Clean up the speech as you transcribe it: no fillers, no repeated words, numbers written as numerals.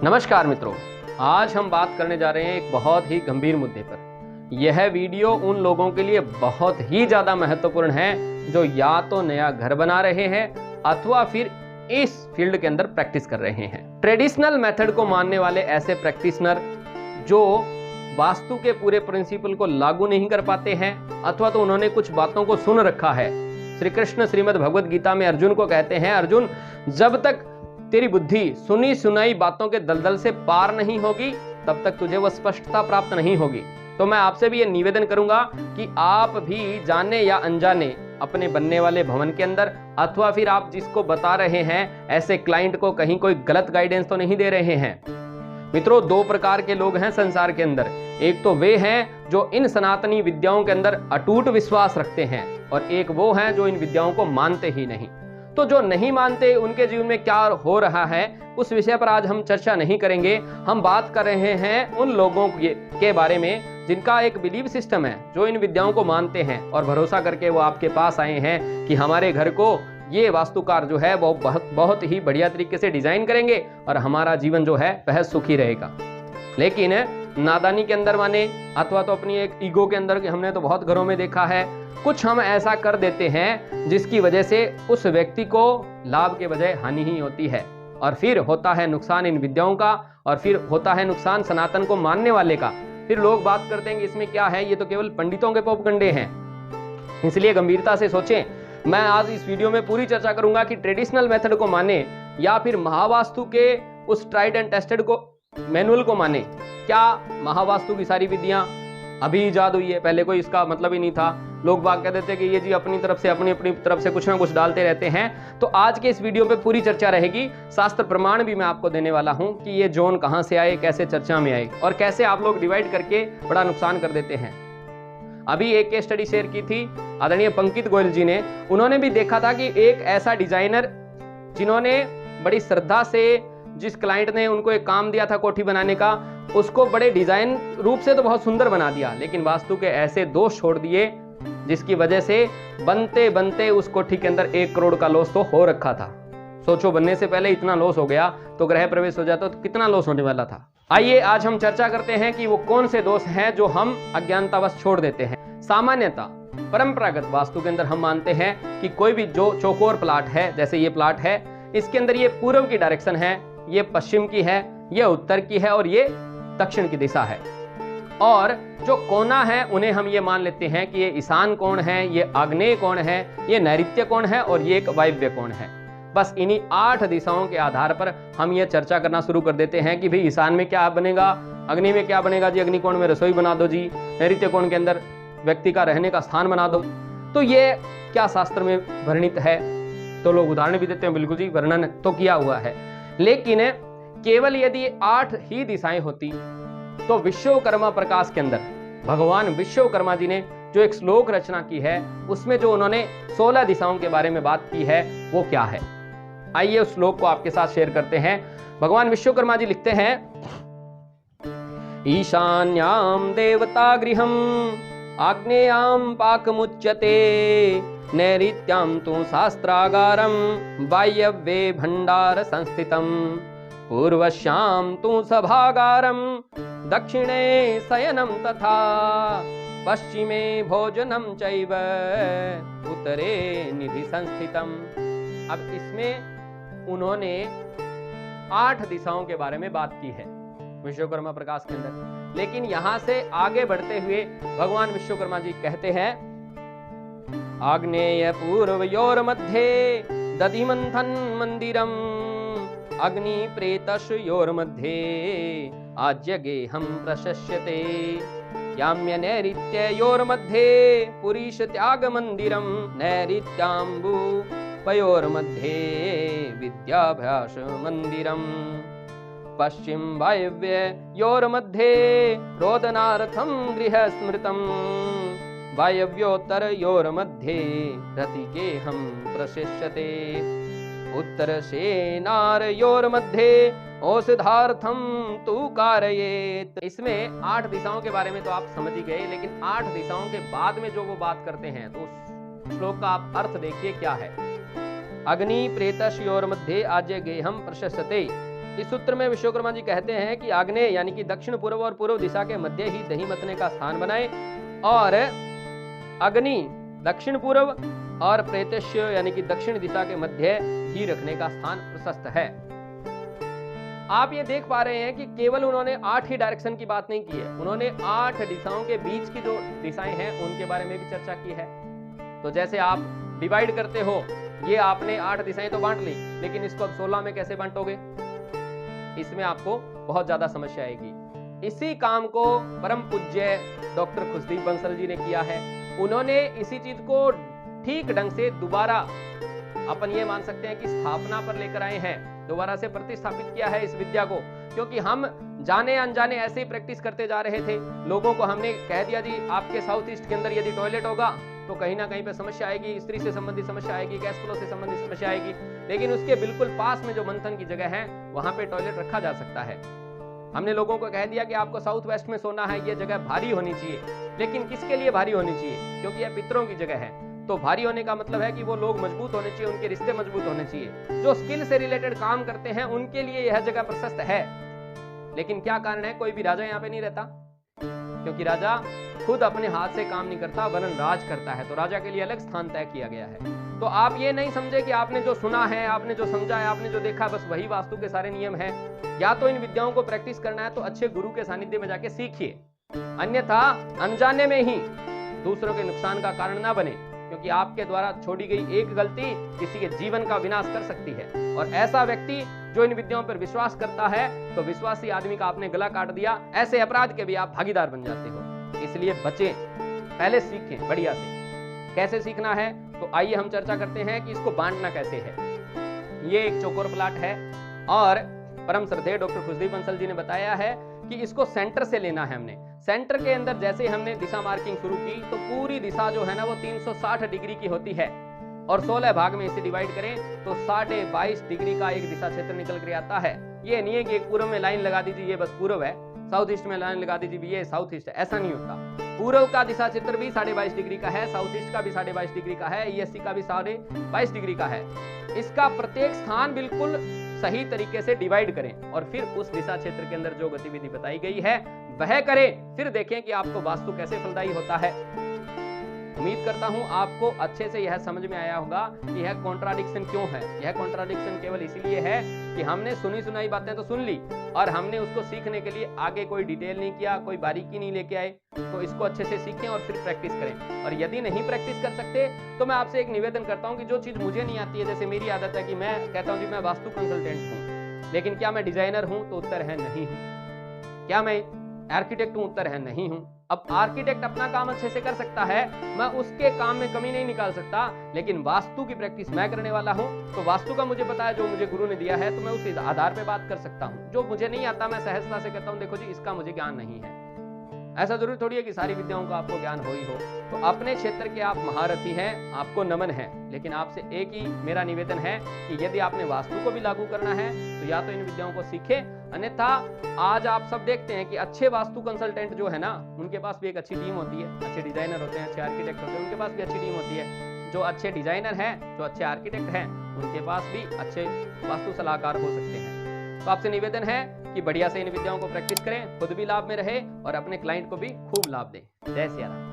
नमस्कार मित्रों, आज हम बात करने जा रहे हैं एक बहुत ही गंभीर मुद्दे पर। यह वीडियो उन लोगों के लिए बहुत ही ज़्यादा महत्वपूर्ण है जो या तो नया घर बना रहे हैं अथवा फिर इस फील्ड के अंदर प्रैक्टिस कर रहे हैं। ट्रेडिशनल मेथड को मानने वाले ऐसे प्रैक्टिशनर जो वास्तु के पूरे प्रिंसिपल को लागू नहीं कर पाते हैं अथवा तो उन्होंने कुछ बातों को सुन रखा है। श्री कृष्ण श्रीमद् भगवद गीता में अर्जुन को कहते हैं, अर्जुन जब तक तेरी बुद्धि सुनी सुनाई बातों के दलदल से पार नहीं होगी तब तक तुझे वह स्पष्टता प्राप्त नहीं होगी। तो मैं आपसे भी ये निवेदन करूंगा कि आप भी जाने या अनजाने अपने बनने वाले भवन के अंदर अथवा फिर आप जिसको बता रहे हैं ऐसे क्लाइंट को कहीं कोई गलत गाइडेंस तो नहीं दे रहे हैं। मित्रों, दो प्रकार के लोग हैं संसार के अंदर। एक तो वे हैं जो इन सनातनी विद्याओं के अंदर अटूट विश्वास रखते हैं और एक वो हैं जो इन विद्याओं को मानते ही नहीं। तो जो नहीं मानते उनके जीवन में क्या हो रहा है उस विषय पर आज हम चर्चा नहीं करेंगे। हम बात कर रहे हैं उन लोगों के बारे में जिनका एक बिलीव सिस्टम है, जो इन विद्याओं को मानते हैं और भरोसा करके वो आपके पास आए हैं कि हमारे घर को ये वास्तुकार जो है वो बहुत ही बढ़िया तरीके से डिजाइन करेंगे और हमारा जीवन जो है वह सुखी रहेगा। लेकिन नादानी के अंदर माने अथवा तो अपनी एक ईगो के अंदर, हमने तो बहुत घरों में देखा है, कुछ हम ऐसा कर देते हैं जिसकी वजह से उस व्यक्ति को लाभ के बजाय हानि ही होती है और फिर होता है नुकसान इन विद्याओं का और फिर होता है नुकसान सनातन को मानने वाले का। फिर लोग बात करते हैं कि इसमें क्या है, ये तो केवल पंडितों के पोपगंडे हैं। इसलिए गंभीरता से सोचें। मैं आज इस वीडियो में पूरी चर्चा करूंगा कि ट्रेडिशनल मेथड को माने या फिर महावास्तु के उस ट्राइड एंड टेस्टेड को मैनुअल को माने। क्या महावास्तु की सारी विधियां अभी ईजाद हुई है? पहले कोई इसका मतलब ही नहीं था। लोग बात कह देते कि ये जी अपनी तरफ से कुछ ना कुछ डालते रहते हैं। तो आज के इस वीडियो पे पूरी चर्चा रहेगी। शास्त्र प्रमाण भी मैं आपको देने वाला हूं कि ये जोन कहां से आए, कैसे चर्चा में आए और कैसे आप लोग डिवाइड करके बड़ा नुकसान कर देते हैं। अभी एक केस स्टडी शेयर की थी आदरणीय पंकित गोयल जी ने। उन्होंने भी देखा था कि एक ऐसा डिजाइनर जिन्होंने बड़ी श्रद्धा से, जिस क्लाइंट ने उनको एक काम दिया था कोठी बनाने का, उसको बड़े डिजाइन रूप से तो बहुत सुंदर बना दिया, लेकिन वास्तु के ऐसे दोष छोड़ दिए जिसकी वजह से बनते बनते उस कोठी के अंदर 1 करोड़ का लॉस तो हो रखा था। सोचो, बनने से पहले इतना लॉस हो गया तो गृह प्रवेश हो जाता तो कितना लॉस होने वाला था। आइए आज हम चर्चा करते हैं कि वो कौन से दोष हैं जो हम अज्ञानतावश छोड़ देते हैं। सामान्यतः परंपरागत वास्तु के अंदर हम मानते हैं कि कोई भी जो चौकोर प्लाट है, जैसे ये प्लाट है, इसके अंदर ये पूर्व की डायरेक्शन है, ये पश्चिम की है, ये उत्तर की है और ये दक्षिण की दिशा है। और जो कोना है उन्हें हम ये मान लेते हैं कि ये ईशान कोण है, ये आग्नेय कोण है, ये नैऋत्य कोण है और ये एक वायव्य कोण है। बस इन्हीं 8 दिशाओं के आधार पर हम ये चर्चा करना शुरू कर देते हैं कि भाई ईशान में क्या बनेगा, अग्नि में क्या बनेगा जी, अग्निकोण में रसोई बना दो जी, नैऋत्य कोण के अंदर व्यक्ति का रहने का स्थान बना दो। तो ये क्या शास्त्र में वर्णित है? तो लोग उदाहरण भी देते हैं, बिल्कुल जी वर्णन तो किया हुआ है। लेकिन केवल यदि 8 ही दिशाएं होती तो विश्वकर्मा प्रकाश के अंदर भगवान विश्वकर्मा जी ने जो एक श्लोक रचना की है उसमें जो उन्होंने 16 दिशाओं के बारे में बात की है वो क्या है? आइए उस श्लोक को आपके साथ शेयर करते हैं। भगवान विश्वकर्मा जी लिखते हैं, ईशान्याम देवता गृहम आग्नेयाम पाकमुच्यते नैऋत्याम तु शास्त्रागारम वायव्ये भंडार संस्थितम पूर्वश्याम तु सभागारम दक्षिणे शयनम तथा पश्चिमे भोजनम चैव उत्तरे निधि संस्थितम। अब इसमें उन्होंने 8 दिशाओं के बारे में बात की है विश्वकर्मा प्रकाश के अंदर। लेकिन यहां से आगे बढ़ते हुए भगवान विश्वकर्मा जी कहते हैं, आग्नेय पूर्वयोर मध्ये दधिमंथन मंदिरम अग्नि प्रेतशयोर मध्ये आज्ञगेहं प्रशस्यते याम्य नैऋत्ययोर मध्ये पुरीश त्याग मंदिरम नैऋत्यांबु पयोर मध्ये विद्याभ्यास मंदिरम पश्चिम वायव्योर मध्ये रोदनार्थम गृह स्मृतम वायव्योत्तरयोर मध्ये रतिगेहं प्रशस्यते उत्तर सेनारयोर मध्ये औषधार्थम तू कारयेत। इसमें 8 दिशाओं के बारे में तो आप समझ ही गए, लेकिन 8 दिशाओं के बाद में जो वो बात करते हैं तो उस श्लोक का आप अर्थ देखिए क्या है। अग्नि प्रेतशयोर मध्ये आज्ञगेहं प्रशस्यते। इस सूत्र में विश्वकर्मा जी कहते हैं कि आग्नेय यानी कि दक्षिण पूर्व और पूर्व दिशा के मध्य ही दही मतने का स्थान बनाए, और अग्नि दक्षिण पूर्व और प्रेतस्य यानी कि दक्षिण दिशा के मध्य ही रखने का स्थान प्रशस्त है। आप ये देख पा रहे हैं कि केवल उन्होंने 8 ही डायरेक्शन की बात नहीं की है, उन्होंने 8 दिशाओं के बीच की जो दिशाएं हैं उनके बारे में भी चर्चा की है। तो जैसे आप डिवाइड करते हो, ये आपने 8 दिशाएं तो बांट ली, लेकिन इसको अब 16 में कैसे बांटोगे, इसमें आपको बहुत ज्यादा समस्या आएगी। इसी काम को परम पूज्य डॉक्टर खुशदीप बंसल जी ने किया है। उन्होंने इसी चीज को ठीक ढंग से दोबारा, अपन ये मान सकते हैं कि स्थापना पर लेकर आए हैं, दोबारा से प्रतिस्थापित किया है इस विद्या को। क्योंकि हम जाने अनजाने ऐसे ही प्रैक्टिस करते जा रहे थे, लोगों को हमने कह दिया जी आपके साउथ ईस्ट के अंदर यदि टॉयलेट होगा तो कहीं ना कहीं पे समस्या आएगी, स्त्री से संबंधित समस्या आएगी, गैस फ्लो से संबंधित समस्या आएगी। लेकिन उसके बिल्कुल पास में जो मंथन की जगह है वहां पे टॉयलेट रखा जा सकता है। हमने लोगों को कह दिया कि आपको साउथ वेस्ट में सोना है, ये जगह भारी होनी चाहिए। लेकिन किसके लिए भारी होनी चाहिए? क्योंकि यह पितरों की जगह है। तो भारी होने का मतलब है कि वो लोग मजबूत होने चाहिए, उनके रिश्ते मजबूत होने चाहिए, जो स्किल से रिलेटेड काम करते हैं उनके लिए यह जगह प्रशस्त है। लेकिन क्या कारण है, कोई भी राजा यहाँ पे नहीं रहता, क्योंकि राजा खुद अपने हाथ से काम नहीं करता वरन राज करता है। तो राजा के लिए अलग स्थान तय किया गया है। तो आप ये नहीं समझे कि आपने जो सुना है, आपने जो समझा है, आपने जो देखा, बस वही वास्तु के सारे नियम है। या तो इन विद्याओं को प्रैक्टिस करना है तो अच्छे गुरु के सानिध्य में जाके सीखिए, अन्यथा अनजाने में ही दूसरों के नुकसान का कारण ना बने, क्योंकि आपके द्वारा छोड़ी गई एक गलती किसी के जीवन का विनाश कर सकती है। और ऐसा व्यक्ति जो इन विद्याओं पर विश्वास करता है, तो विश्वासी आदमी का आपने गला काट दिया, ऐसे अपराध के भी आप भागीदार बन जाते हो। इसलिए बचें, पहले सीखें बढ़िया से। कैसे सीखना है, तो आइए हम चर्चा करते हैं कि इसको बांटना कैसे है। ये एक चौकोर प्लाट है और परम श्रद्धेय डॉक्टर खुशदीप बंसल जी ने बताया है कि इसको सेंटर से लेना है। हमने सेंटर के अंदर जैसे हमने दिशा मार्किंग शुरू की तो पूरी दिशा जो है ना वो 360 डिग्री की होती है, और 16 भाग में इसे डिवाइड करें तो 22.5 डिग्री का एक दिशा क्षेत्र निकल कर आता है। ये नहीं है कि एक पूर्व में लाइन लगा दीजिए ये बस पूर्व है, साउथ ईस्ट में लाइन लगा दीजिए ये साउथ ईस्ट है, ऐसा नहीं होता। पूर्व का दिशा क्षेत्र भी 22.5 डिग्री का है, साउथ ईस्ट का भी 22.5 डिग्री का है, ईएससी का भी 22.5 डिग्री का है। इसका प्रत्येक स्थान बिल्कुल सही तरीके से डिवाइड करें और फिर उस दिशा क्षेत्र के अंदर जो गतिविधि बताई गई है वह करें। फिर देखें कि आपको वास्तु कैसे फलदायी होता है। उम्मीद करता हूं आपको अच्छे से यह समझ में आया होगा कि यह कॉन्ट्राडिक्शन क्यों है। यह कॉन्ट्राडिक्शन केवल इसीलिए है कि हमने सुनी सुनाई बातें तो सुन ली और हमने उसको सीखने के लिए आगे कोई डिटेल नहीं किया, कोई बारीकी नहीं लेके आए। तो इसको अच्छे से सीखें और फिर प्रैक्टिस करें। और यदि नहीं प्रैक्टिस कर सकते तो मैं आपसे एक निवेदन करता हूं कि जो चीज मुझे नहीं आती है, जैसे मेरी आदत है कि मैं कहता हूं कि मैं वास्तु कंसल्टेंट हूं, लेकिन क्या मैं डिजाइनर हूं, तो उत्तर है नहीं हूं। क्या मैं आर्किटेक्ट हूं, उत्तर है नहीं हूं। अब आर्किटेक्ट अपना काम अच्छे से कर सकता है, मैं उसके काम में कमी नहीं निकाल सकता, लेकिन वास्तु की प्रैक्टिस मैं करने वाला हूं। तो वास्तु का मुझे पता है, जो मुझे गुरु ने दिया है, तो मैं उस आधार पे बात कर सकता हूं। जो मुझे नहीं आता मैं सहजता से कहता हूं देखो जी इसका मुझे ज्ञान नहीं है। ऐसा जरूरी थोड़ी है कि सारी विद्याओं का आपको ज्ञान हो ही हो। तो अपने क्षेत्र के आप महारथी हैं, आपको नमन है, लेकिन आपसे एक ही मेरा निवेदन है कि यदि आपने वास्तु को भी लागू करना है तो या तो इन विद्याओं को सीखें, अन्यथा आज आप सब देखते हैं कि अच्छे वास्तु कंसल्टेंट जो है ना, उनके पास भी एक अच्छी टीम होती है, अच्छे डिजाइनर होते हैं, अच्छे आर्किटेक्ट होते हैं, उनके पास भी अच्छी टीम होती है। जो अच्छे डिजाइनर हैं, जो अच्छे आर्किटेक्ट हैं, उनके पास भी अच्छे वास्तु सलाहकार हो सकते हैं। तो आपसे निवेदन है कि बढ़िया से इन विद्याओं को प्रैक्टिस करें, खुद भी लाभ में रहे और अपने क्लाइंट को भी खूब लाभ दें। जय सिया राम।